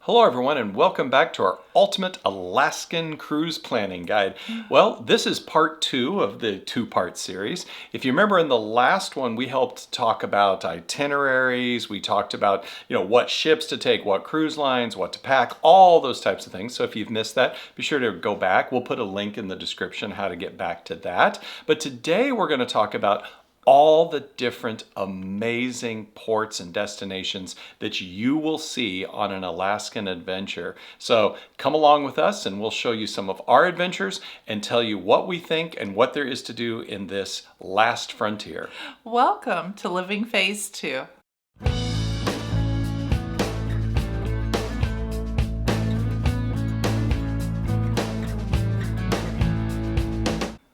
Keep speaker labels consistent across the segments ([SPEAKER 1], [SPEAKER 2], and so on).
[SPEAKER 1] Hello everyone and welcome back to our Ultimate Alaskan Cruise Planning Guide. Well, this is part 2 of the two-part series. If you remember in the last one, we helped talk about itineraries, we talked about, what ships to take, what cruise lines, what to pack, all those types of things. So if you've missed that, be sure to go back. We'll put a link in the description how to get back to that. But today we're going to talk about all the different amazing ports and destinations that you will see on an Alaskan adventure. So come along with us and we'll show you some of our adventures and tell you what we think and what there is to do in this last frontier.
[SPEAKER 2] Welcome to Living Phase 2.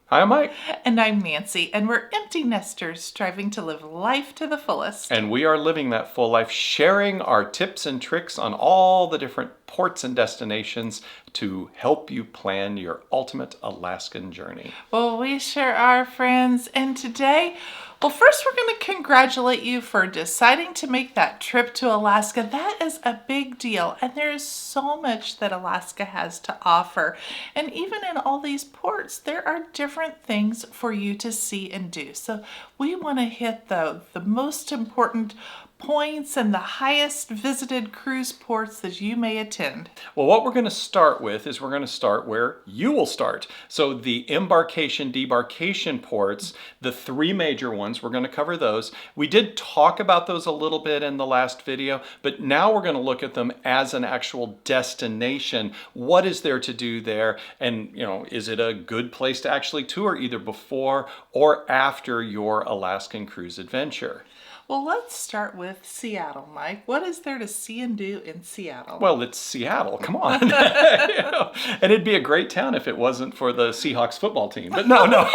[SPEAKER 1] Hi, I'm Mike.
[SPEAKER 2] And I'm Nancy, and we're empty nesters striving to live life to the fullest.
[SPEAKER 1] And we are living that full life, sharing our tips and tricks on all the different ports and destinations to help you plan your ultimate Alaskan journey.
[SPEAKER 2] Well, we sure are, friends. And today, first we're going to congratulate you for deciding to make that trip to Alaska. That is a big deal, and there is so much that Alaska has to offer. And even in all these ports, there are different things for you to see and do. So we want to hit the most important points and the highest visited cruise ports that you may attend.
[SPEAKER 1] Well, what we're going to start with is we're going to start where you will start. So the embarkation, debarkation ports, the three major ones, we're going to cover those. We did talk about those a little bit in the last video, but now we're going to look at them as an actual destination. What is there to do there? And, is it a good place to actually tour either before or after your Alaskan cruise adventure?
[SPEAKER 2] Well, let's start with Seattle, Mike. What is there to see and do in Seattle?
[SPEAKER 1] Well, it's Seattle. Come on. And it'd be a great town if it wasn't for the Seahawks football team. But no. No.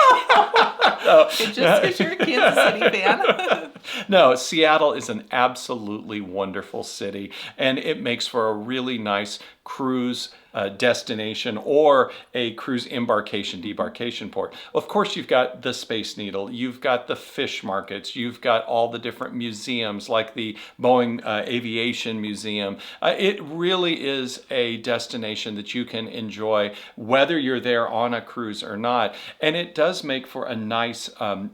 [SPEAKER 2] Just because you're a Kansas City fan.
[SPEAKER 1] No, Seattle is an absolutely wonderful city, and it makes for a really nice cruise destination or a cruise embarkation, debarkation port. Of course, you've got the Space Needle, you've got the fish markets, you've got all the different museums like the Boeing Aviation Museum. It really is a destination that you can enjoy whether you're there on a cruise or not. And it does make for a nice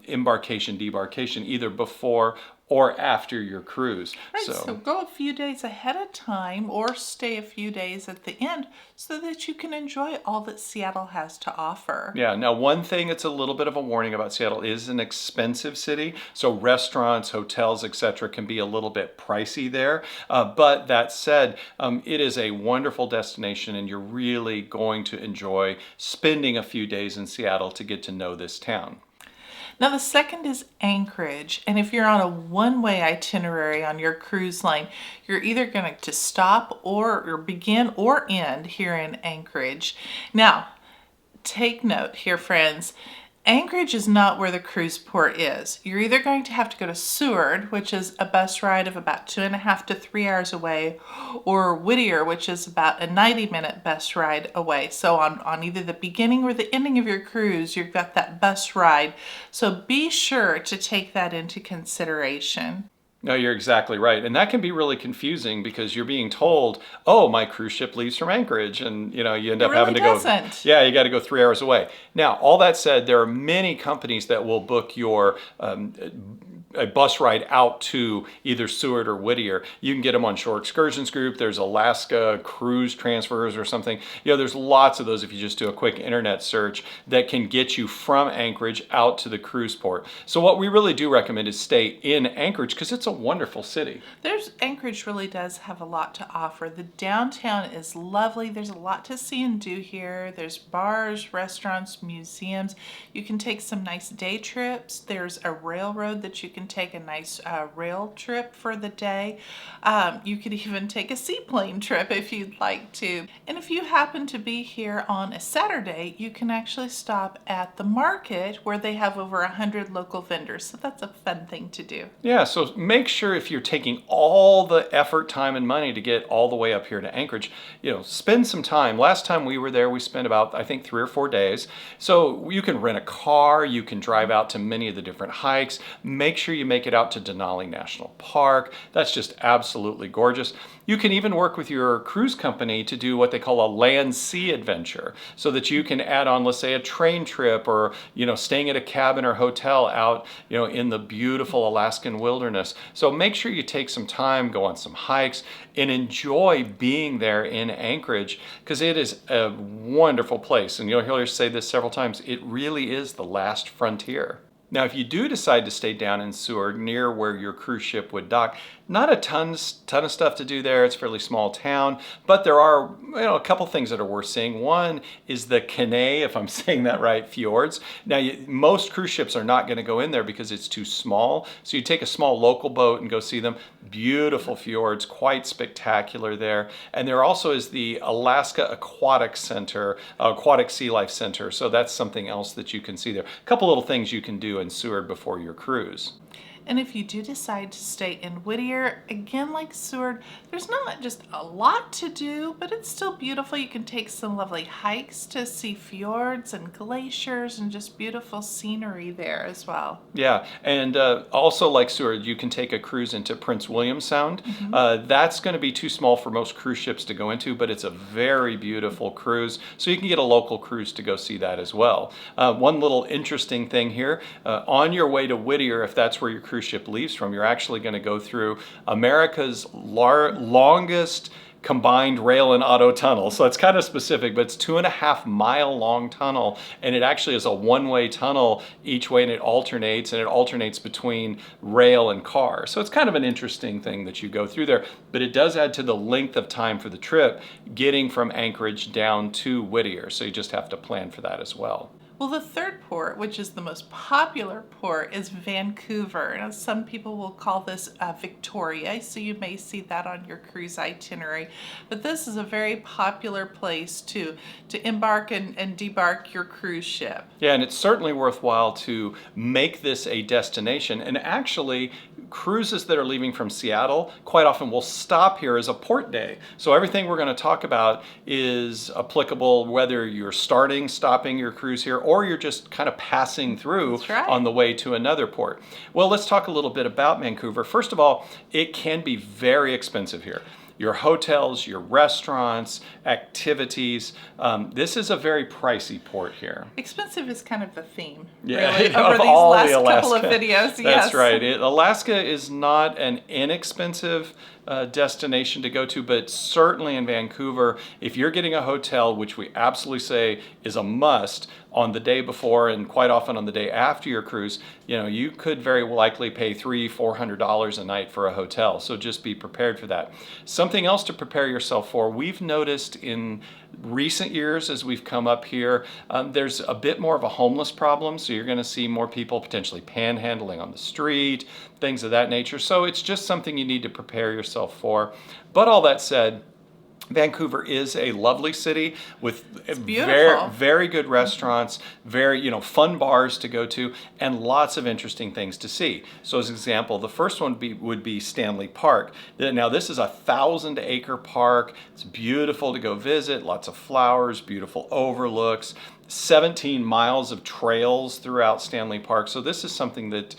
[SPEAKER 1] embarkation, debarkation, either before or after your cruise.
[SPEAKER 2] Right, so go a few days ahead of time or stay a few days at the end so that you can enjoy all that Seattle has to offer.
[SPEAKER 1] Yeah, now one thing that's a little bit of a warning about Seattle is an expensive city. So restaurants, hotels, etc. can be a little bit pricey there. But that said, it is a wonderful destination and you're really going to enjoy spending a few days in Seattle to get to know this town.
[SPEAKER 2] Now the second is Anchorage, and if you're on a one-way itinerary on your cruise line, you're either going to stop or begin or end here in Anchorage. Now, take note here, friends. Anchorage is not where the cruise port is. You're either going to have to go to Seward, which is a bus ride of about 2.5 to 3 hours away, or Whittier, which is about a 90-minute bus ride away. So on either the beginning or the ending of your cruise, you've got that bus ride. So be sure to take that into consideration.
[SPEAKER 1] No, you're exactly right. And that can be really confusing because you're being told, oh, my cruise ship leaves from Anchorage. And, you end up having to go. Yeah, you got to go 3 hours away. Now, all that said, there are many companies that will book your a bus ride out to either Seward or Whittier. You can get them on Shore Excursions Group. There's Alaska Cruise Transfers or something. There's lots of those if you just do a quick internet search that can get you from Anchorage out to the cruise port. So what we really do recommend is stay in Anchorage because it's a wonderful city.
[SPEAKER 2] Anchorage really does have a lot to offer. The downtown is lovely. There's a lot to see and do here. There's bars, restaurants, museums. You can take some nice day trips. There's a railroad that you can take a nice rail trip for the day. You could even take a seaplane trip if you'd like to. And if you happen to be here on a Saturday, you can actually stop at the market where they have over 100 local vendors. So that's a fun thing to do.
[SPEAKER 1] Yeah, so make sure if you're taking all the effort, time, and money to get all the way up here to Anchorage, spend some time. Last time we were there, we spent about, I think, 3 or 4 days. So you can rent a car, you can drive out to many of the different hikes. Make sure sure you make it out to Denali National Park. That's just absolutely gorgeous. You can even work with your cruise company to do what they call a land-sea adventure, so that you can add on, let's say, a train trip, or staying at a cabin or hotel out in the beautiful Alaskan wilderness. So make sure you take some time, go on some hikes, and enjoy being there in Anchorage, because it is a wonderful place. And you'll hear us say this several times, it really is the last frontier. Now, if you do decide to stay down in Seward, near where your cruise ship would dock, not a ton of stuff to do there. It's a fairly small town, but there are a couple things that are worth seeing. One is the Kenai, if I'm saying that right, fjords. Now, most cruise ships are not going to go in there because it's too small. So you take a small local boat and go see them. Beautiful fjords, quite spectacular there. And there also is the Alaska Aquatic Center, Aquatic Sea Life Center. So that's something else that you can see there. A couple little things you can do in Seward before your cruise.
[SPEAKER 2] And if you do decide to stay in Whittier, again, like Seward, there's not just a lot to do, but it's still beautiful. You can take some lovely hikes to see fjords and glaciers and just beautiful scenery there as well.
[SPEAKER 1] Yeah, and also like Seward, you can take a cruise into Prince William Sound. That's going to be too small for most cruise ships to go into, but it's a very beautiful cruise. So you can get a local cruise to go see that as well. One little interesting thing here, on your way to Whittier, if that's where your cruise ship leaves from, you're actually going to go through America's longest combined rail and auto tunnel. So it's kind of specific, but it's 2.5 mile long tunnel, and it actually is a one-way tunnel each way, and it alternates between rail and car. So it's kind of an interesting thing that you go through there, but it does add to the length of time for the trip getting from Anchorage down to Whittier. So you just have to plan for that as well.
[SPEAKER 2] Well, the third port, which is the most popular port, is Vancouver. Now, some people will call this Victoria, so you may see that on your cruise itinerary. But this is a very popular place to embark and debark your cruise ship.
[SPEAKER 1] Yeah, and it's certainly worthwhile to make this a destination. And actually, cruises that are leaving from Seattle quite often will stop here as a port day. So everything we're going to talk about is applicable whether you're stopping your cruise here, or you're just kind of passing through on the way to another port. Well, let's talk a little bit about Vancouver. First of all, it can be very expensive here. Your hotels, your restaurants, activities. This is a very pricey port here.
[SPEAKER 2] Expensive is kind of the theme,
[SPEAKER 1] yeah,
[SPEAKER 2] really, over these last couple of videos. Yes.
[SPEAKER 1] That's right. Alaska is not an inexpensive destination to go to, but certainly in Vancouver, if you're getting a hotel, which we absolutely say is a must, on the day before and quite often on the day after your cruise, you could very likely pay $300-400 a night for a hotel. So just be prepared for that. Something else to prepare yourself for, we've noticed in recent years as we've come up here, there's a bit more of a homeless problem. So you're going to see more people potentially panhandling on the street, things of that nature. So it's just something you need to prepare yourself for. But all that said, Vancouver is a lovely city with very good restaurants, very fun bars to go to, and lots of interesting things to see. So as an example, the first one would be Stanley Park. Now this is a 1,000-acre park. It's beautiful to go visit, lots of flowers, beautiful overlooks, 17 miles of trails throughout Stanley Park. So this is something that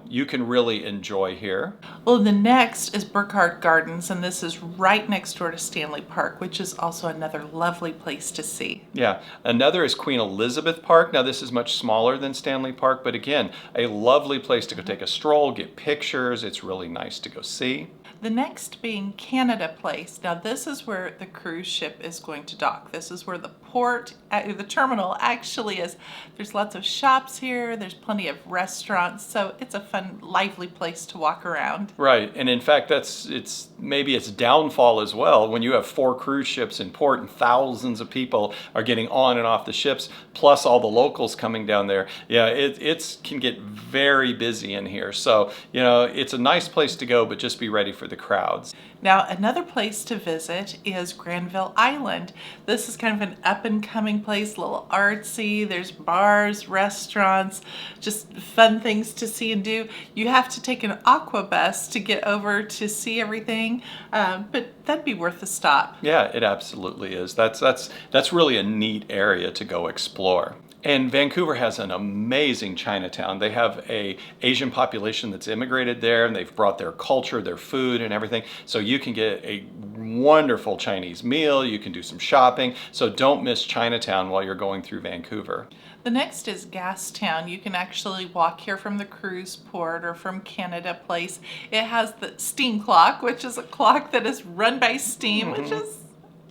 [SPEAKER 1] you can really enjoy here.
[SPEAKER 2] Well, the next is Burkhardt Gardens, and this is right next door to Stanley Park, which is also another lovely place to see.
[SPEAKER 1] Yeah, another is Queen Elizabeth Park. Now this is much smaller than Stanley Park, but again, a lovely place to go take a stroll, get pictures. It's really nice to go see.
[SPEAKER 2] The next being Canada Place. Now this is where the cruise ship is going to dock. This is where the port, the terminal actually is. There's lots of shops here. There's plenty of restaurants. So it's a fun, lively place to walk around.
[SPEAKER 1] Right, and in fact, it's maybe its downfall as well. When you have 4 cruise ships in port and thousands of people are getting on and off the ships, plus all the locals coming down there, yeah, it can get very busy in here. So, it's a nice place to go, but just be ready for the crowds.
[SPEAKER 2] Now, another place to visit is Granville Island. This is kind of an up-and-coming place, a little artsy. There's bars, restaurants, just fun things to see and do. You have to take an aqua bus to get over to see everything, but that'd be worth a stop.
[SPEAKER 1] Yeah, it absolutely is. That's really a neat area to go explore. And Vancouver has an amazing Chinatown. They have a Asian population that's immigrated there, and they've brought their culture, their food, and everything. So you can get a wonderful Chinese meal. You can do some shopping. So don't miss Chinatown while you're going through Vancouver.
[SPEAKER 2] The next is Gastown. You can actually walk here from the cruise port or from Canada Place. It has the steam clock, which is a clock that is run by steam, which is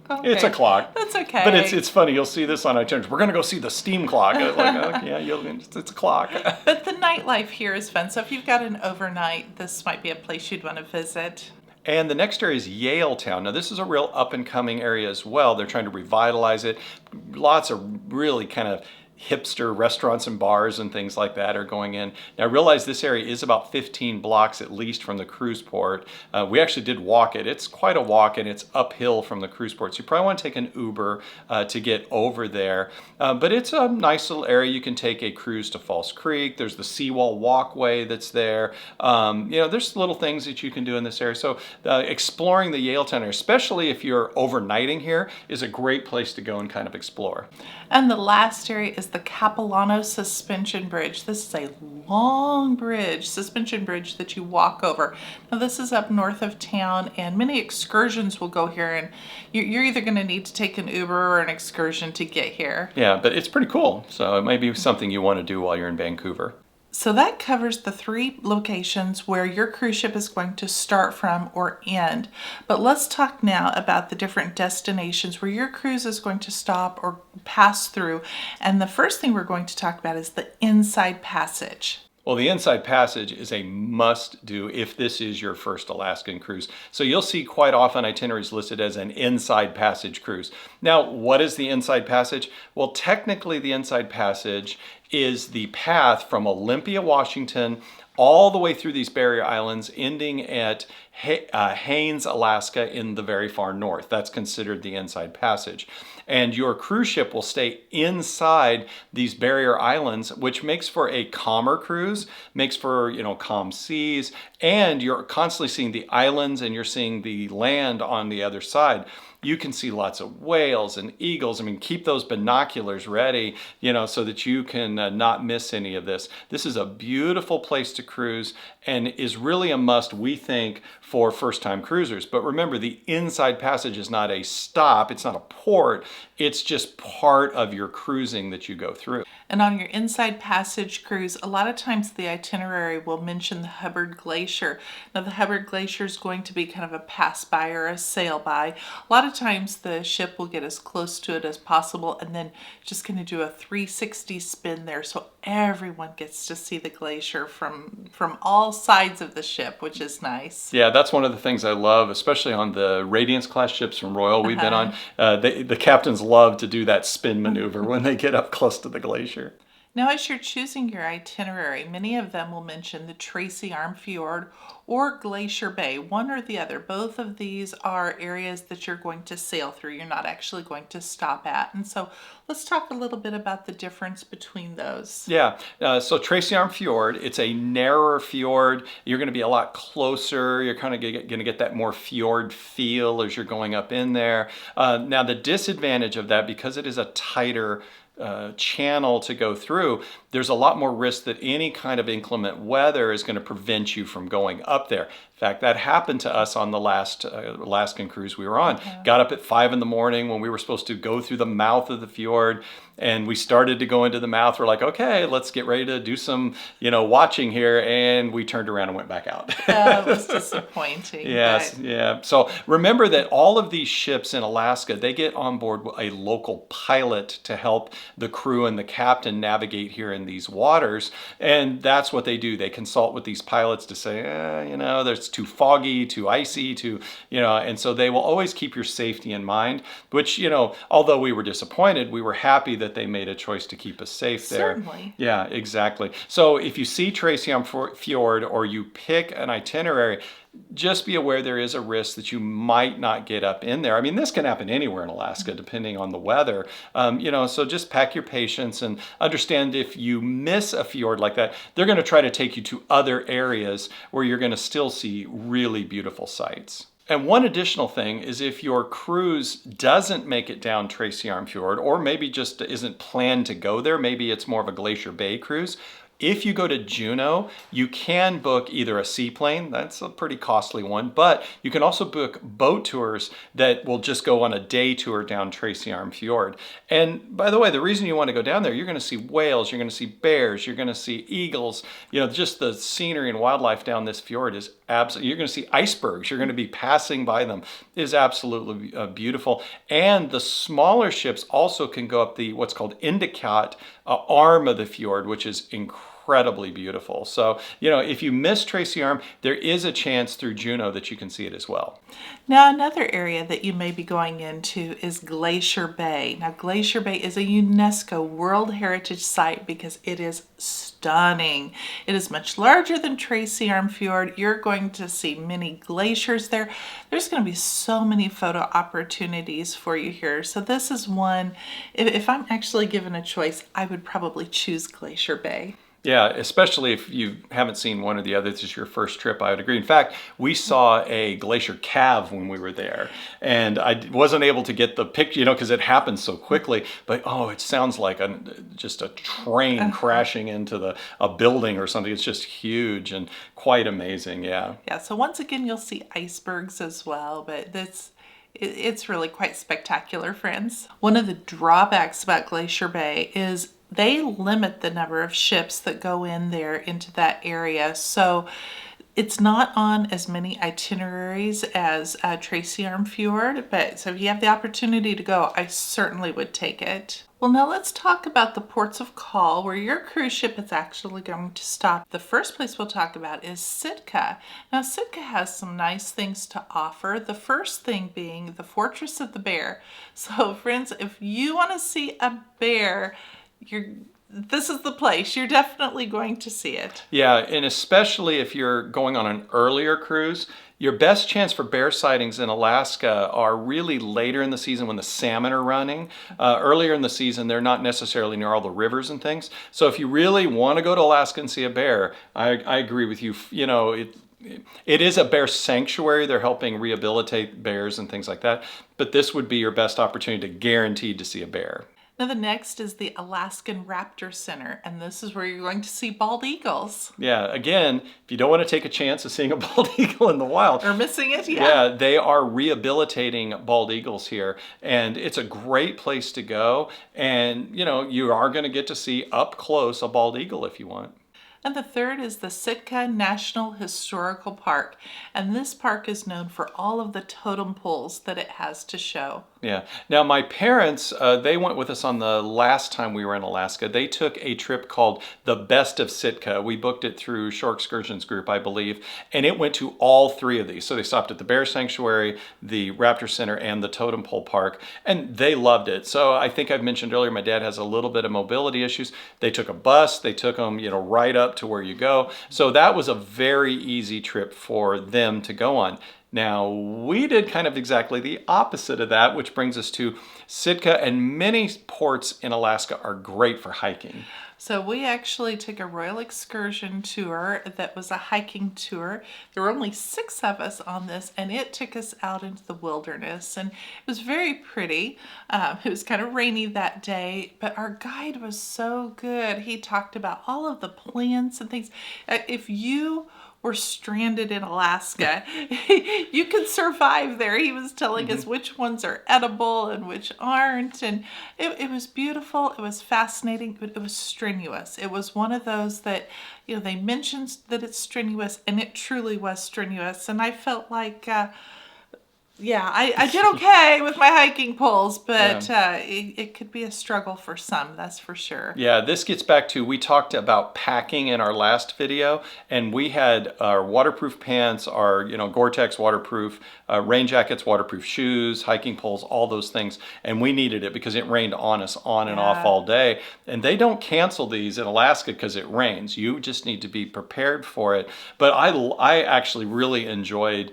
[SPEAKER 2] okay.
[SPEAKER 1] It's a clock.
[SPEAKER 2] That's okay.
[SPEAKER 1] But it's funny. You'll see this on itineraries. We're going to go see the steam clock. Like, okay, yeah, it's a clock.
[SPEAKER 2] But the nightlife here is fun. So if you've got an overnight, this might be a place you'd want to visit.
[SPEAKER 1] And the next area is Yaletown. Now this is a real up and coming area as well. They're trying to revitalize it. Lots of really kind of hipster restaurants and bars and things like that are going in. Now I realize this area is about 15 blocks at least from the cruise port. We actually did walk it. It's quite a walk and it's uphill from the cruise port. So you probably want to take an Uber to get over there. But it's a nice little area. You can take a cruise to False Creek. There's the seawall walkway that's there. There's little things that you can do in this area. So exploring the Yaletown area, especially if you're overnighting here, is a great place to go and kind of explore.
[SPEAKER 2] And the last area is the Capilano Suspension Bridge. This is a long suspension bridge that you walk over. Now this is up north of town, and many excursions will go here, and you're either going to need to take an Uber or an excursion to get here.
[SPEAKER 1] Yeah, but it's pretty cool. So it might be something you want to do while you're in Vancouver.
[SPEAKER 2] So that covers the 3 locations where your cruise ship is going to start from or end. But let's talk now about the different destinations where your cruise is going to stop or pass through. And the first thing we're going to talk about is the Inside Passage.
[SPEAKER 1] Well, the Inside Passage is a must-do if this is your first Alaskan cruise. So you'll see quite often itineraries listed as an Inside Passage cruise. Now, what is the Inside Passage? Well, technically the Inside Passage is the path from Olympia, Washington, all the way through these barrier islands, ending at Haines, Alaska in the very far north. That's considered the Inside Passage. And your cruise ship will stay inside these barrier islands, which makes for a calmer cruise, makes for, calm seas, and you're constantly seeing the islands and you're seeing the land on the other side. You can see lots of whales and eagles. I mean, keep those binoculars ready, so that you can not miss any of this. This is a beautiful place to cruise and is really a must, we think, for first-time cruisers. But remember, the Inside Passage is not a stop. It's not a port. It's just part of your cruising that you go through.
[SPEAKER 2] And on your Inside Passage cruise, a lot of times the itinerary will mention the Hubbard Glacier. Now, the Hubbard Glacier is going to be kind of a pass-by or a sail-by. A lot of times the ship will get as close to it as possible and then just going to do a 360 spin there, so everyone gets to see the glacier from all sides of the ship, which is nice.
[SPEAKER 1] Yeah, that's one of the things I love, especially on the Radiance class ships from Royal we've been on. The captains love to do that spin maneuver when they get up close to the glacier.
[SPEAKER 2] Now, as you're choosing your itinerary, many of them will mention the Tracy Arm Fjord or Glacier Bay, one or the other. Both of these are areas that you're going to sail through. You're not actually going to stop at. And so let's talk a little bit about the difference between those.
[SPEAKER 1] Yeah, so Tracy Arm Fjord, it's a narrower fjord. You're going to be a lot closer. You're kind of going to get that more fjord feel as you're going up in there. Now, the disadvantage of that, because it is a tighter channel to go through, there's a lot more risk that any kind of inclement weather is going to prevent you from going up there. In fact, that happened to us on the last Alaskan cruise we were on. Yeah. Got up at 5 in the morning when we were supposed to go through the mouth of the fjord, and we started to go into the mouth. We're like, okay, let's get ready to do some, watching here, and we turned around and went back out.
[SPEAKER 2] It was disappointing.
[SPEAKER 1] Yes, but... yeah. So remember that all of these ships in Alaska, they get on board a local pilot to help the crew and the captain navigate here in these waters, and that's what they do. They consult with these pilots to say, there's too foggy, too icy, and so they will always keep your safety in mind, which, although we were disappointed, we were happy that they made a choice to keep us safe there.
[SPEAKER 2] Certainly.
[SPEAKER 1] Yeah, exactly. So if you see Tracy Arm Fjord or you pick an itinerary, just be aware there is a risk that you might not get up in there. I mean, this can happen anywhere in Alaska, depending on the weather. So just pack your patience and understand if you miss a fjord like that, they're going to try to take you to other areas where you're going to still see really beautiful sights. And one additional thing is if your cruise doesn't make it down Tracy Arm Fjord, or maybe just isn't planned to go there, maybe it's more of a Glacier Bay cruise. If you go to Juneau, you can book either a seaplane, that's a pretty costly one, but you can also book boat tours that will just go on a day tour down Tracy Arm Fjord. And by the way, the reason you want to go down there, you're going to see whales, you're going to see bears, you're going to see eagles, just the scenery and wildlife down this fjord is absolutely, you're going to see icebergs, you're going to be passing by them. It is absolutely beautiful. And the smaller ships also can go up the what's called Endicott arm of the fjord, which is incredibly beautiful. So, if you miss Tracy Arm, there is a chance through Juneau that you can see it as well.
[SPEAKER 2] Now, another area that you may be going into is Glacier Bay. Now, Glacier Bay is a UNESCO World Heritage Site because it is stunning. It is much larger than Tracy Arm Fjord. You're going to see many glaciers there. There's going to be so many photo opportunities for you here. So this is one, if I'm actually given a choice, I would probably choose Glacier Bay.
[SPEAKER 1] Yeah, especially if you haven't seen one or the other, this is your first trip, I would agree. In fact, we saw a glacier calve when we were there, and I wasn't able to get the picture, because it happened so quickly, but it sounds like just a train crashing into a building or something. It's just huge and quite amazing, yeah.
[SPEAKER 2] Yeah, so once again, you'll see icebergs as well, but it's really quite spectacular, friends. One of the drawbacks about Glacier Bay is they limit the number of ships that go in there into that area. So it's not on as many itineraries as Tracy Arm Fjord, but so if you have the opportunity to go, I certainly would take it. Well, now let's talk about the ports of call where your cruise ship is actually going to stop. The first place we'll talk about is Sitka. Now, Sitka has some nice things to offer. The first thing being the Fortress of the Bear. So, friends, if you want to see a bear, this is the place. You're definitely going to see it.
[SPEAKER 1] Yeah, and especially if you're going on an earlier cruise, your best chance for bear sightings in Alaska are really later in the season when the salmon are running. Earlier in the season, they're not necessarily near all the rivers and things. So if you really want to go to Alaska and see a bear, I agree with you. It is a bear sanctuary. They're helping rehabilitate bears and things like that. But this would be your best opportunity to guaranteed to see a bear.
[SPEAKER 2] Now the next is the Alaskan Raptor Center, and this is where you're going to see bald eagles.
[SPEAKER 1] Yeah, again, if you don't want to take a chance of seeing a bald eagle in the wild.
[SPEAKER 2] Or missing it,
[SPEAKER 1] yeah. Yeah, they are rehabilitating bald eagles here, and it's a great place to go. And, you are going to get to see up close a bald eagle if you want.
[SPEAKER 2] And the third is the Sitka National Historical Park. And this park is known for all of the totem poles that it has to show.
[SPEAKER 1] Yeah. Now, my parents, they went with us on the last time we were in Alaska. They took a trip called The Best of Sitka. We booked it through Shore Excursions Group, I believe, and it went to all three of these. So they stopped at the Bear Sanctuary, the Raptor Center, and the Totem Pole Park, and they loved it. So I think I've mentioned earlier, my dad has a little bit of mobility issues. They took a bus. They took them, right up to where you go. So that was a very easy trip for them to go on. Now, we did kind of exactly the opposite of that, which brings us to Sitka, and many ports in Alaska are great for hiking.
[SPEAKER 2] So we actually took a Royal Excursion tour that was a hiking tour. There were only 6 of us on this, and it took us out into the wilderness, and it was very pretty. It was kind of rainy that day, but our guide was so good. He talked about all of the plants and things. If you were stranded in Alaska, you could survive there. He was telling us which ones are edible and which aren't, and it was beautiful. It was fascinating, but it was strenuous. It was one of those that, they mentioned that it's strenuous, and it truly was strenuous, and I felt like I did okay with my hiking poles, but it could be a struggle for some, that's for sure.
[SPEAKER 1] Yeah, this gets back to, we talked about packing in our last video, and we had our waterproof pants, our Gore-Tex waterproof rain jackets, waterproof shoes, hiking poles, all those things, and we needed it because it rained on us on and off all day. And they don't cancel these in Alaska because it rains. You just need to be prepared for it. But I actually really enjoyed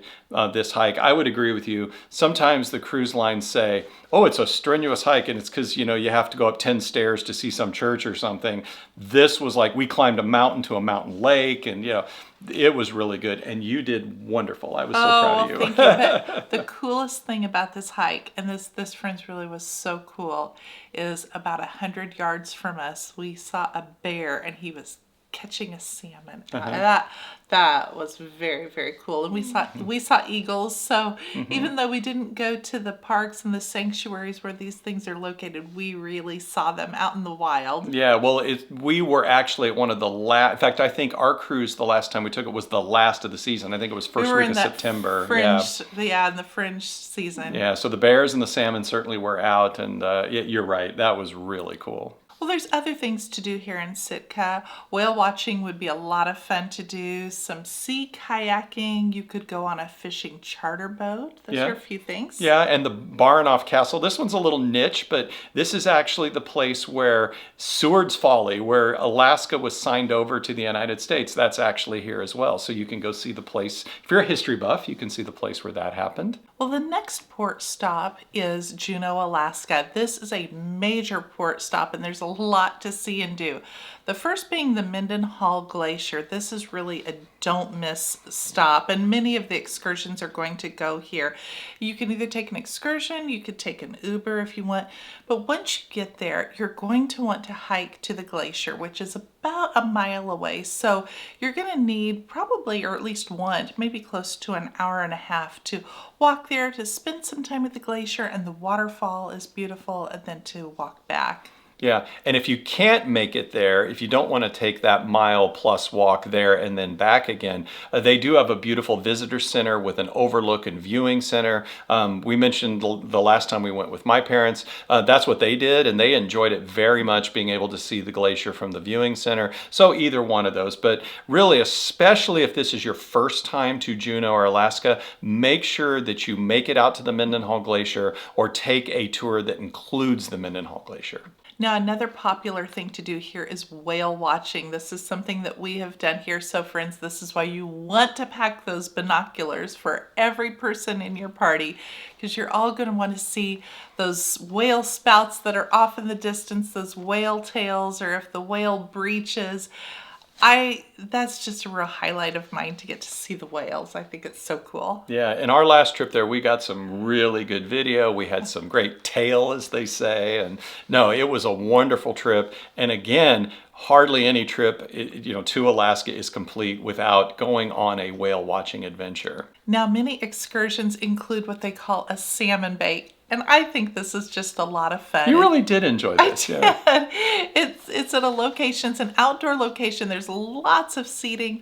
[SPEAKER 1] this hike. I would agree with you. Sometimes the cruise lines say, oh, it's a strenuous hike, and it's because, you know, you have to go up 10 stairs to see some church or something. This was like we climbed a mountain to a mountain lake, and, you know, it was really good, and you did wonderful. I was so proud of you.
[SPEAKER 2] Thank you. But the coolest thing about this hike, and this friends really was so cool, is about 100 yards from us, we saw a bear, and he was catching a salmon. That was very, very cool. And we saw eagles. So even though we didn't go to the parks and the sanctuaries where these things are located, we really saw them out in the wild.
[SPEAKER 1] Yeah, well, we were actually at one of the last. In fact, I think our cruise the last time we took it was the last of the season. I think it was first week of September.
[SPEAKER 2] In the fringe season.
[SPEAKER 1] Yeah, so the bears and the salmon certainly were out, and you're right. That was really cool.
[SPEAKER 2] Well, there's other things to do here in Sitka. Whale watching would be a lot of fun to do. Some sea kayaking. You could go on a fishing charter boat. Those are a few things.
[SPEAKER 1] Yeah, and the Baranoff Castle. This one's a little niche, but this is actually the place where Seward's Folly, where Alaska was signed over to the United States, that's actually here as well. So you can go see the place. If you're a history buff, you can see the place where that happened.
[SPEAKER 2] Well, the next port stop is Juneau, Alaska. This is a major port stop, and there's a lot to see and do. The first being the Mendenhall Glacier. This is really a don't miss stop, and many of the excursions are going to go here. You can either take an excursion, you could take an Uber if you want, but once you get there, you're going to want to hike to the glacier, which is about a mile away. So you're going to need probably, or at least maybe close to an hour and a half to walk there, to spend some time at the glacier, and the waterfall is beautiful, and then to walk back.
[SPEAKER 1] Yeah, and if you can't make it there, if you don't want to take that mile plus walk there and then back again, they do have a beautiful visitor center with an overlook and viewing center. We mentioned the last time we went with my parents, that's what they did, and they enjoyed it very much, being able to see the glacier from the viewing center. So either one of those, but really, especially if this is your first time to Juneau or Alaska, make sure that you make it out to the Mendenhall Glacier or take a tour that includes the Mendenhall Glacier.
[SPEAKER 2] Now, another popular thing to do here is whale watching. This is something that we have done here. So friends, this is why you want to pack those binoculars for every person in your party, because you're all going to want to see those whale spouts that are off in the distance, those whale tails, or if the whale breaches. That's just a real highlight of mine, to get to see the whales. I think it's so cool.
[SPEAKER 1] Yeah, in our last trip there, we got some really good video. We had some great tail, as they say, and no, it was a wonderful trip. And again, hardly any trip, to Alaska is complete without going on a whale watching adventure.
[SPEAKER 2] Now, many excursions include what they call a salmon bake. And I think this is just a lot of fun.
[SPEAKER 1] You really did enjoy this.
[SPEAKER 2] I did. Yeah. It's at a location, it's an outdoor location. There's lots of seating,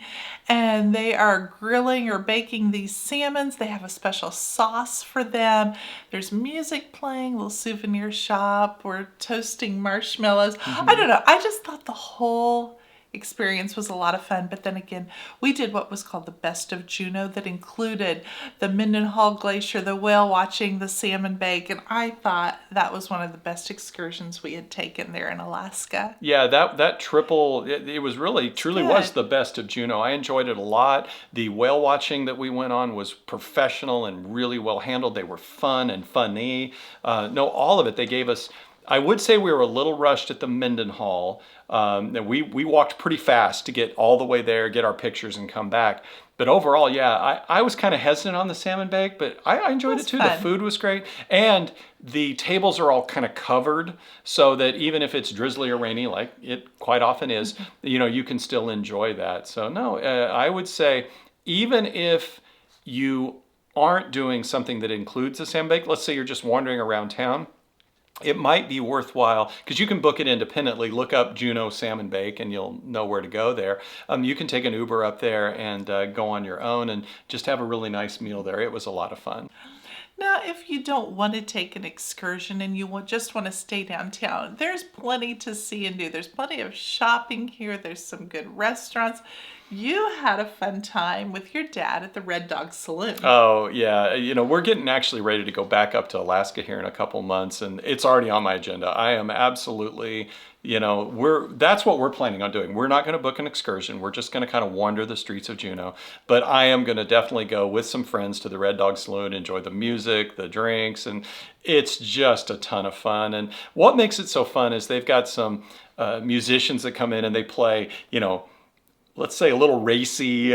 [SPEAKER 2] and they are grilling or baking these salmons. They have a special sauce for them. There's music playing, a little souvenir shop. We're toasting marshmallows. I don't know. I just thought the whole experience was a lot of fun. But then again, we did what was called the Best of Juneau, that included the Mendenhall Glacier, the whale watching, the salmon bake, and I thought that was one of the best excursions we had taken there in Alaska.
[SPEAKER 1] Yeah, that triple, it was truly was the Best of Juneau. I enjoyed it a lot. The whale watching that we went on was professional and really well handled. They were fun and funny. All of it. They gave us, I would say we were a little rushed at the Mendenhall. We walked pretty fast to get all the way there, get our pictures, and come back. But overall, yeah, I was kind of hesitant on the salmon bake, but I enjoyed it too. Fun. The food was great. And the tables are all kind of covered so that even if it's drizzly or rainy, like it quite often is, you can still enjoy that. So no, I would say even if you aren't doing something that includes a salmon bake, let's say you're just wandering around town, it might be worthwhile, because you can book it independently. Look up Juneau Salmon Bake and you'll know where to go there. You can take an Uber up there and go on your own and just have a really nice meal there. It was a lot of fun.
[SPEAKER 2] Now, if you don't want to take an excursion and you just want to stay downtown, there's plenty to see and do. There's plenty of shopping here. There's some good restaurants. You had a fun time with your dad at the Red Dog Saloon.
[SPEAKER 1] Oh, yeah. We're getting actually ready to go back up to Alaska here in a couple months, and it's already on my agenda. I am absolutely That's what we're planning on doing. We're not going to book an excursion. We're just going to kind of wander the streets of Juneau. But I am going to definitely go with some friends to the Red Dog Saloon, enjoy the music, the drinks, and it's just a ton of fun. And what makes it so fun is they've got some musicians that come in and they play, let's say a little racy,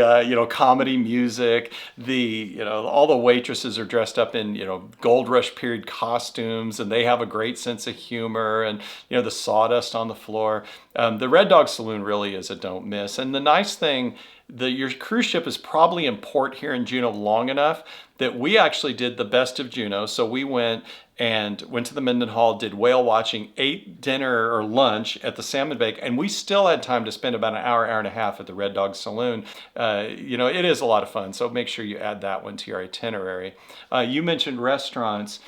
[SPEAKER 1] comedy music. All the waitresses are dressed up in, gold rush period costumes, and they have a great sense of humor, and, the sawdust on the floor. The Red Dog Saloon really is a don't miss. And the nice thing, your cruise ship is probably in port here in Juneau long enough that we actually did the best of Juneau. So we went to the Mendenhall, did whale watching, ate dinner or lunch at the Salmon Bake, and we still had time to spend about an hour and a half at the Red Dog Saloon. It is a lot of fun, so make sure you add that one to your itinerary. You mentioned restaurants.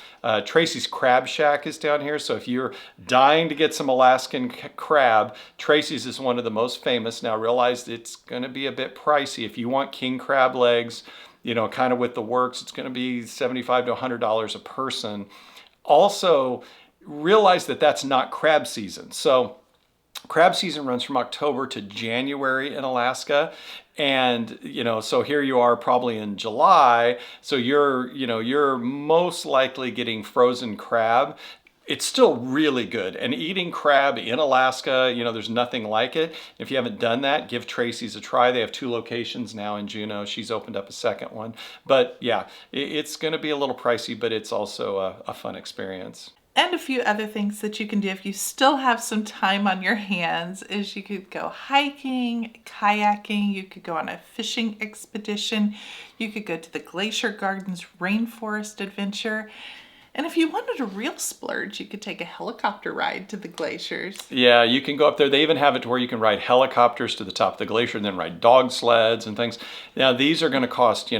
[SPEAKER 1] Tracy's Crab Shack is down here, so if you're dying to get some Alaskan crab, Tracy's is one of the most famous. Now realize it's going to be a bit pricey. If you want king crab legs, kind of with the works, it's going to be $75 to $100 a person. Also, realize that that's not crab season. So crab season runs from October to January in Alaska. And, so here you are probably in July. So you're most likely getting frozen crab. It's still really good. And eating crab in Alaska, there's nothing like it. If you haven't done that, give Tracy's a try. They have 2 locations now in Juneau. She's opened up a second one. But yeah, it's going to be a little pricey, but it's also a fun experience.
[SPEAKER 2] And a few other things that you can do if you still have some time on your hands is you could go hiking, kayaking, you could go on a fishing expedition, you could go to the Glacier Gardens Rainforest Adventure. And if you wanted a real splurge, you could take a helicopter ride to the glaciers.
[SPEAKER 1] Yeah, you can go up there. They even have it to where you can ride helicopters to the top of the glacier and then ride dog sleds and things. Now, these are going to cost,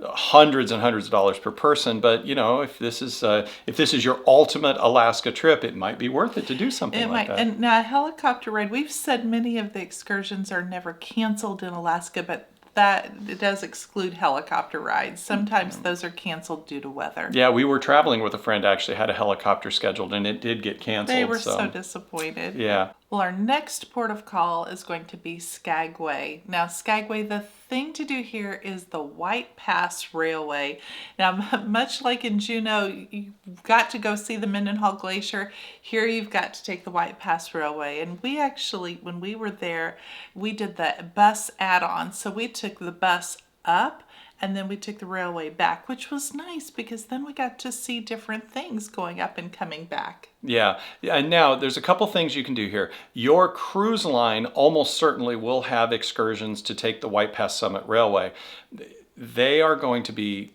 [SPEAKER 1] hundreds and hundreds of dollars per person. But, if this is your ultimate Alaska trip, it might be worth it to do something like that.
[SPEAKER 2] And now a helicopter ride, we've said many of the excursions are never canceled in Alaska, but that it does exclude helicopter rides. Sometimes those are canceled due to weather.
[SPEAKER 1] Yeah, we were traveling with a friend, actually had a helicopter scheduled, and it did get canceled.
[SPEAKER 2] They were so disappointed.
[SPEAKER 1] Yeah.
[SPEAKER 2] Well, our next port of call is going to be Skagway. Now, Skagway, the thing to do here is the White Pass Railway. Now, much like in Juneau, you've got to go see the Mendenhall Glacier. Here you've got to take the White Pass Railway. And we actually, when we were there, we did the bus add-on. So we took the bus up and then we took the railway back, which was nice because then we got to see different things going up and coming back.
[SPEAKER 1] Yeah, and now there's a couple things you can do here. Your cruise line almost certainly will have excursions to take the White Pass Summit Railway. They are going to be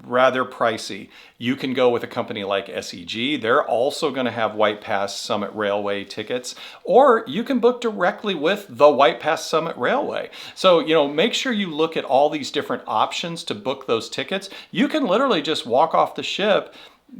[SPEAKER 1] rather pricey. You can go with a company like SEG. They're also going to have White Pass Summit Railway tickets, or you can book directly with the White Pass Summit Railway. So, make sure you look at all these different options to book those tickets. You can literally just walk off the ship,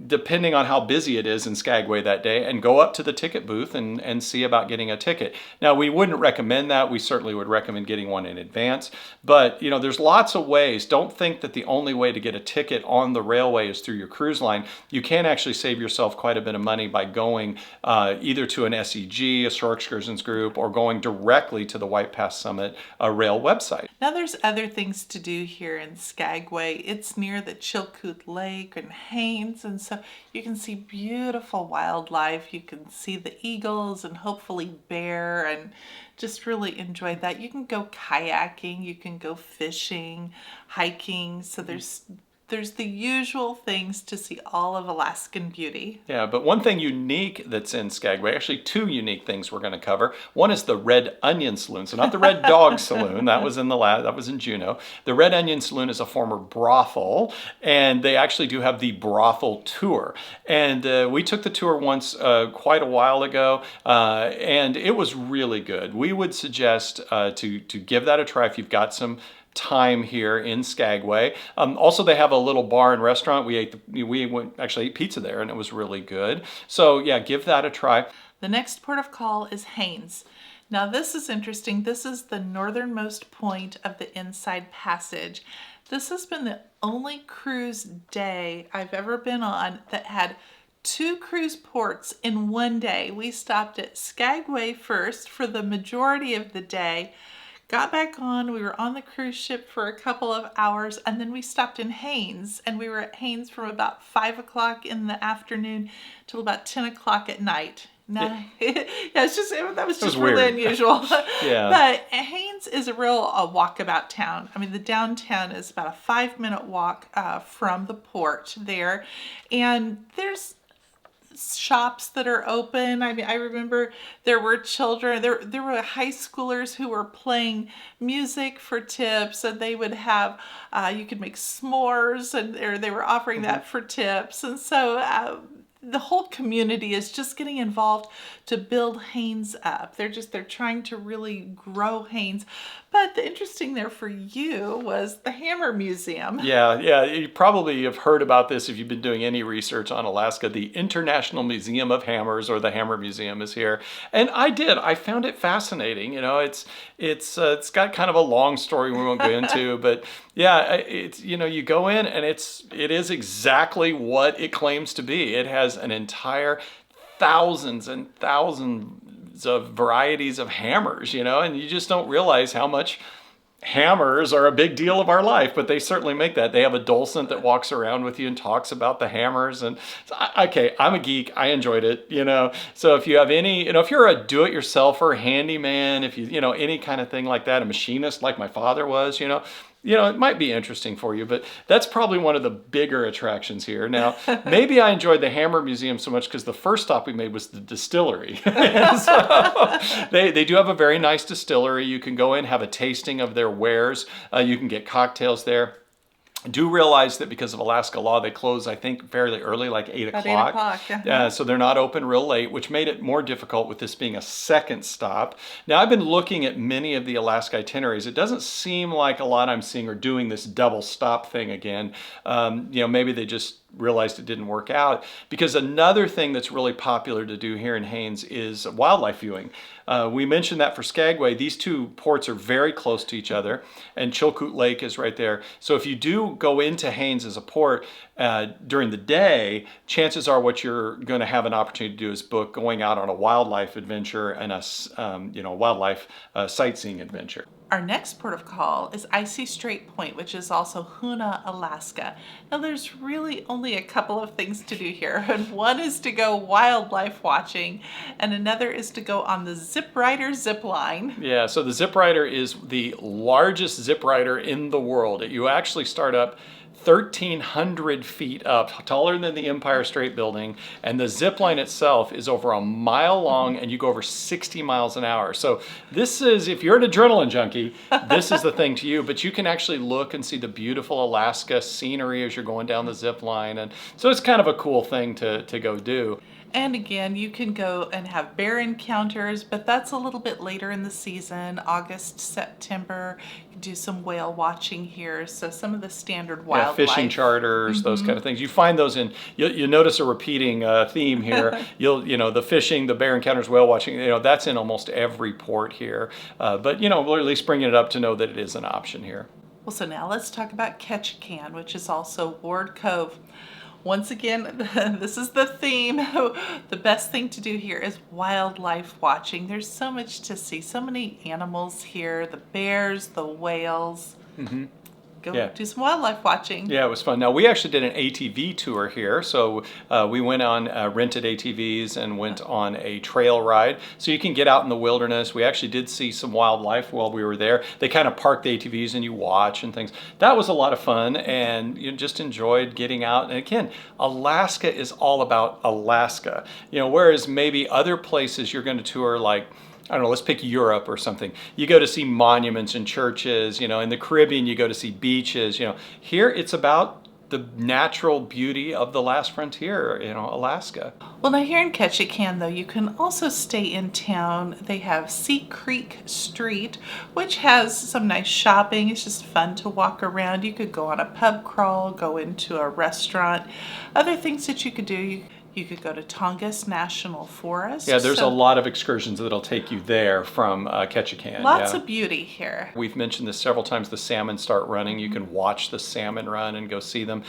[SPEAKER 1] depending on how busy it is in Skagway that day, and go up to the ticket booth and see about getting a ticket. Now, we wouldn't recommend that. We certainly would recommend getting one in advance. But, there's lots of ways. Don't think that the only way to get a ticket on the railway is through your cruise line. You can actually save yourself quite a bit of money by going either to an SEG, a Shore Excursions group, or going directly to the White Pass Summit rail website.
[SPEAKER 2] Now, there's other things to do here in Skagway. It's near the Chilkoot Lake and Haines, and so you can see beautiful wildlife. You can see the eagles and hopefully bear and just really enjoy that. You can go kayaking, you can go fishing, hiking. So there's the usual things to see all of Alaskan beauty.
[SPEAKER 1] Yeah, but one thing unique that's in Skagway, actually 2 unique things we're going to cover. One is the Red Onion Saloon. So not the Red Dog Saloon, that was in Juneau. The Red Onion Saloon is a former brothel, and they actually do have the brothel tour. And we took the tour once quite a while ago, and it was really good. We would suggest to give that a try if you've got some time here in Skagway. Also, they have a little bar and restaurant. We actually ate pizza there, and it was really good. So yeah, give that a try.
[SPEAKER 2] The next port of call is Haines. Now this is interesting. This is the northernmost point of the Inside Passage. This has been the only cruise day I've ever been on that had 2 cruise ports in one day. We stopped at Skagway first for the majority of the day, got back on. We were on the cruise ship for a couple of hours, and then we stopped in Haines, and we were at Haines from about 5 o'clock in the afternoon till about 10 o'clock at night. No, yeah, that was just really unusual.
[SPEAKER 1] Yeah.
[SPEAKER 2] But Haines is a real walkabout town. I mean, the downtown is about a 5-minute walk from the port there, and there's shops that are open. I mean, I remember there were children, there were high schoolers who were playing music for tips, and they would have, you could make s'mores, and they were offering that for tips. And so the whole community is just getting involved to build Haines up. They're trying to really grow Haines. But the interesting there for you was the Hammer Museum.
[SPEAKER 1] Yeah. You probably have heard about this if you've been doing any research on Alaska. The International Museum of Hammers, or the Hammer Museum, is here, and I found it fascinating. You know, it's got kind of a long story we won't go into, but yeah, it's, you know, you go in and it is exactly what it claims to be. It has an entire thousands and thousands of varieties of hammers, you know, and you just don't realize how much hammers are a big deal of our life, but they certainly make that. They have a docent that walks around with you and talks about the hammers. And okay, I'm a geek. I enjoyed it, you know. So if you have any, you know, if you're a do-it-yourselfer, handyman, if you know, any kind of thing like that, a machinist like my father was, you know, it might be interesting for you, but that's probably one of the bigger attractions here. Now, maybe I enjoyed the Hammer Museum so much because the first stop we made was the distillery. So they do have a very nice distillery. You can go in, have a tasting of their wares. You can get cocktails there. Do realize that because of Alaska law, they close, I think, fairly early, like 8 o'clock.
[SPEAKER 2] 8 o'clock, yeah.
[SPEAKER 1] So they're not open real late, which made it more difficult with this being a second stop. Now, I've been looking at many of the Alaska itineraries. It doesn't seem like a lot I'm seeing are doing this double stop thing again. Maybe they just realized it didn't work out, because another thing that's really popular to do here in Haines is wildlife viewing. We mentioned that for Skagway. These two ports are very close to each other, and Chilkoot Lake is right there. So if you do go into Haines as a port during the day, chances are what you're going to have an opportunity to do is book going out on a wildlife adventure and a wildlife sightseeing adventure.
[SPEAKER 2] Our next port of call is Icy Strait Point, which is also Hoonah, Alaska. Now, there's really only a couple of things to do here, and one is to go wildlife watching, and another is to go on the Zip Rider zip line.
[SPEAKER 1] Yeah, so the Zip Rider is the largest zip rider in the world. You actually start up 1,300 feet up, taller than the Empire State Building, and the zip line itself is over a mile long, and you go over 60 miles an hour. So this is, if you're an adrenaline junkie, this is the thing to you, but you can actually look and see the beautiful Alaska scenery as you're going down the zip line, and so it's kind of a cool thing to go do.
[SPEAKER 2] And again, you can go and have bear encounters, but that's a little bit later in the season, August, September. You can do some whale watching here. So some of the standard wildlife.
[SPEAKER 1] Yeah, fishing charters, those kind of things. You find those you'll notice a repeating theme here. The fishing, the bear encounters, whale watching, that's in almost every port here. But we're at least bringing it up to know that it is an option here.
[SPEAKER 2] Well, so now let's talk about Ketchikan, which is also Ward Cove. Once again, this is the theme. The best thing to do here is wildlife watching. There's so much to see, so many animals here, the bears, the whales. Go do some wildlife watching.
[SPEAKER 1] Yeah, it was fun. Now, we actually did an ATV tour here. So we went on rented ATVs and went on a trail ride. So you can get out in the wilderness. We actually did see some wildlife while we were there. They kind of park the ATVs and you watch and things. That was a lot of fun, and you just enjoyed getting out. And again, Alaska is all about Alaska. Whereas maybe other places you're going to tour, like, I don't know, let's pick Europe or something. You go to see monuments and churches, in the Caribbean you go to see beaches, Here it's about the natural beauty of the last frontier, Alaska.
[SPEAKER 2] Well, now here in Ketchikan, though, you can also stay in town. They have Sea Creek Street, which has some nice shopping. It's just fun to walk around. You could go on a pub crawl, go into a restaurant. Other things that you could do, You could go to Tongass National Forest.
[SPEAKER 1] Yeah, there's a lot of excursions that'll take you there from Ketchikan.
[SPEAKER 2] Lots of beauty here.
[SPEAKER 1] We've mentioned this several times. The salmon start running. You can watch the salmon run and go see them.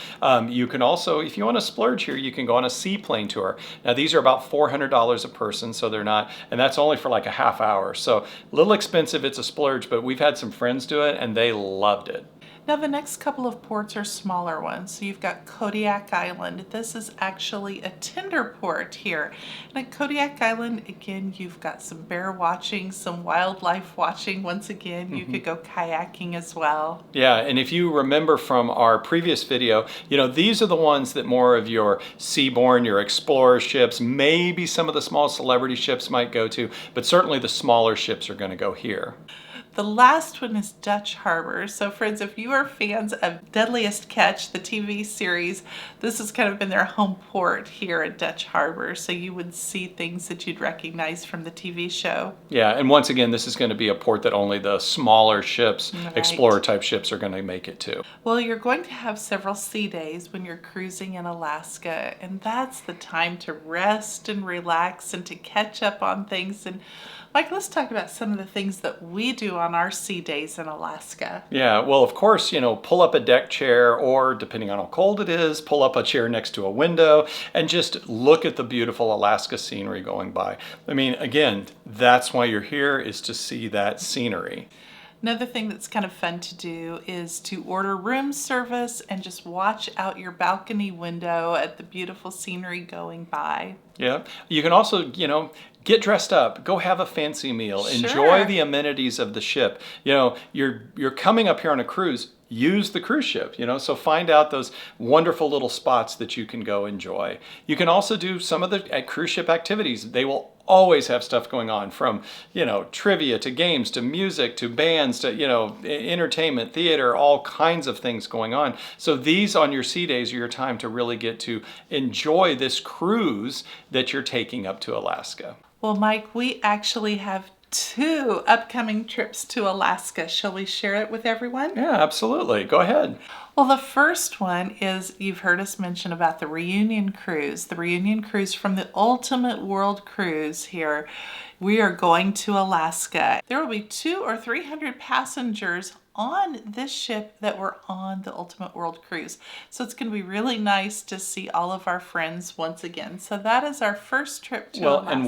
[SPEAKER 1] You can also, if you want to splurge here, you can go on a seaplane tour. Now, these are about $400 a person, so they're not, and that's only for like a half hour. So a little expensive, it's a splurge, but we've had some friends do it and they loved it.
[SPEAKER 2] Now the next couple of ports are smaller ones. So you've got Kodiak Island. This is actually a tinder port here. And at Kodiak Island, again, you've got some bear watching, some wildlife watching. Once again, you could go kayaking as well.
[SPEAKER 1] Yeah, and if you remember from our previous video, you know, these are the ones that more of your seaborne, your explorer ships, maybe some of the small celebrity ships might go to, but certainly the smaller ships are going to go here.
[SPEAKER 2] The last one is Dutch Harbor. So friends, if you are fans of Deadliest Catch, the TV series, this has kind of been their home port here at Dutch Harbor. So you would see things that you'd recognize from the TV show.
[SPEAKER 1] Yeah, and once again, this is going to be a port that only the smaller ships, explorer type ships, are going to make it to.
[SPEAKER 2] Well, you're going to have several sea days when you're cruising in Alaska, and that's the time to rest and relax and to catch up on things. And Mike, let's talk about some of the things that we do on our sea days in Alaska.
[SPEAKER 1] Yeah, well, of course, you know, pull up a deck chair, or depending on how cold it is, pull up a chair next to a window and just look at the beautiful Alaska scenery going by. I mean, again, that's why you're here, is to see that scenery.
[SPEAKER 2] Another thing that's kind of fun to do is to order room service and just watch out your balcony window at the beautiful scenery going by.
[SPEAKER 1] Yeah, you can also, you know, get dressed up, go have a fancy meal, enjoy the amenities of the ship. You know, you're coming up here on a cruise, use the cruise ship, you know, so find out those wonderful little spots that you can go enjoy. You can also do some of the cruise ship activities. They will always have stuff going on, from, you know, trivia to games to music to bands to, you know, entertainment, theater, all kinds of things going on. So these on your sea days are your time to really get to enjoy this cruise that you're taking up to Alaska.
[SPEAKER 2] Well, Mike, we actually have 2 upcoming trips to Alaska. Shall we share it with everyone?
[SPEAKER 1] Yeah, absolutely. Go ahead.
[SPEAKER 2] Well, the first one is, you've heard us mention about the reunion cruise from the Ultimate World Cruise here. We are going to Alaska. There will be 200 or 300 passengers on this ship that were on the Ultimate World Cruise. So it's going to be really nice to see all of our friends once again. So that is our first trip to Alaska.
[SPEAKER 1] And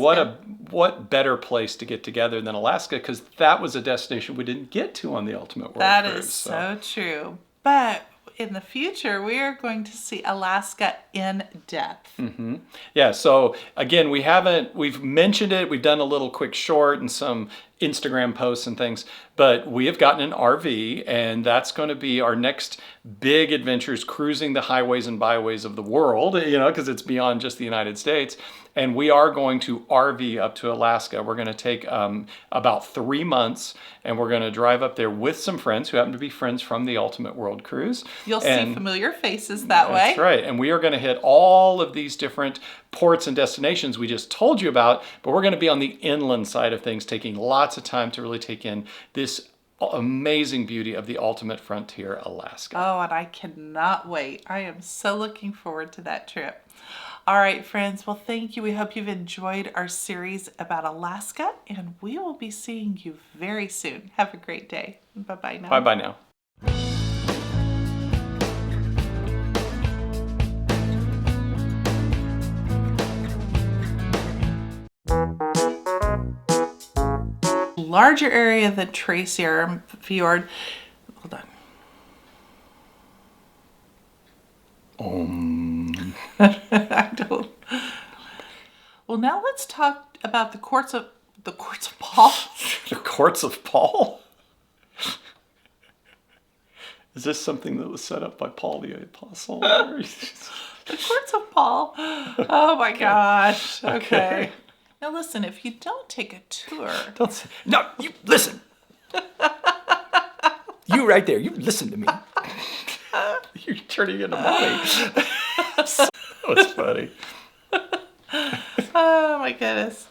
[SPEAKER 1] what better place to get together than Alaska, because that was a destination we didn't get to on the Ultimate World Cruise.
[SPEAKER 2] That is so true. But in the future, we are going to see Alaska in depth.
[SPEAKER 1] Mm-hmm. Yeah, so again, we've mentioned it, we've done a little quick short and some Instagram posts and things, but we have gotten an RV, and that's going to be our next big adventures, cruising the highways and byways of the world, you know, because it's beyond just the United States. And we are going to RV up to Alaska. We're going to take about 3 months, and we're going to drive up there with some friends who happen to be friends from the Ultimate World Cruise.
[SPEAKER 2] You'll see familiar faces that way.
[SPEAKER 1] That's right. And we are going to hit all of these different ports and destinations we just told you about, but we're going to be on the inland side of things, taking lots of time to really take in this amazing beauty of the ultimate frontier, Alaska.
[SPEAKER 2] Oh, and I cannot wait. I am so looking forward to that trip. All right, friends. Well, thank you. We hope you've enjoyed our series about Alaska, and we will be seeing you very soon. Have a great day. Bye-bye now.
[SPEAKER 1] Bye-bye now.
[SPEAKER 2] Larger area than Tracy Fjord. Hold on. I don't. Well, now let's talk about the courts of Paul.
[SPEAKER 1] The courts of Paul? Is this something that was set up by Paul the Apostle?
[SPEAKER 2] The courts of Paul. Oh my gosh. Okay. Now listen, if you don't take a tour...
[SPEAKER 1] No, you listen. You right there, you listen to me. You're turning into mommy. That was funny.
[SPEAKER 2] Oh my goodness.